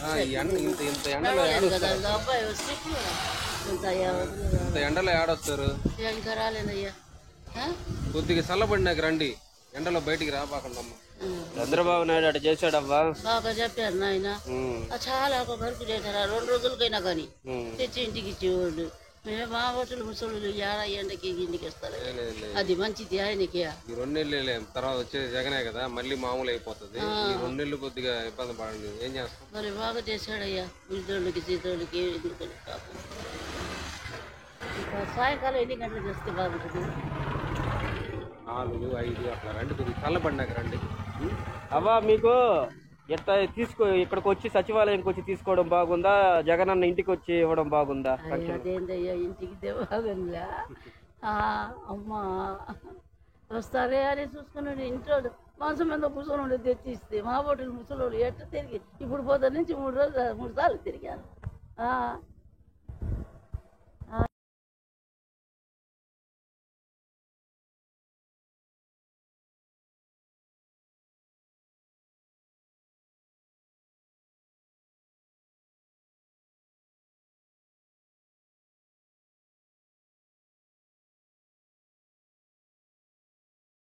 ఇంత ఇంత ఎండలో ఏడొస్తారు? అబ్బాయి వస్తే ఇంత ఎండలో ఏడొస్తారు? ఇంకా రాలేదయ్యా. కొద్దిగా చల్లబడినాక రండి, ఎండలో బయటికి రాబాకండమ్మా. చంద్రబాబు నాయుడు అటు చేశాడవ్వా. బాగా చెప్పారు నాయన. చాలా ఒక వరకు చేశారు. 2 రోజులకైనా కానీ తెచ్చి ఇంటికి ఇచ్చేవాళ్ళు. మేము మా హోటల్ ముసలు ఎండకి ఇంటికి వస్తారు. అది మంచిది ఆయనకి. ఈ 2 నెలలే, తర్వాత వచ్చేది జగనే కదా, మళ్ళీ మామూలు అయిపోతుంది. ఈ 2 నెలలు కొద్దిగా ఇబ్బంది పడండి, ఏం చేస్తాం. మరి బాగా చేశాడయ్యా. ఉద్యోగులకి సీతోళ్ళకి ఎందుకని పాపం. సాయంకాలం ఎన్ని గంటలకు వస్తే బాగుంటుంది? 4, 5 అట్లా రండి, కొద్దిగా చల్లబడినాక రండి. అవ్వా మీకు ఎట్లా ఇక్కడికి వచ్చి సచివాలయంకి వచ్చి తీసుకోవడం బాగుందా, జగన్ అన్న ఇంటికి వచ్చి ఇవ్వడం బాగుందా? అదేందయ్యా, ఇంటికి బాగుందా? అమ్మా వస్తారే అని చూసుకున్నాడు. ఇంట్లో మాంసం మీద కూర్చొని తెచ్చిస్తే మా హోటల్ ముసలోళ్ళు ఎట్లా తిరిగి ఇప్పుడు పోతా నుంచి 3 సార్లు తిరిగాను.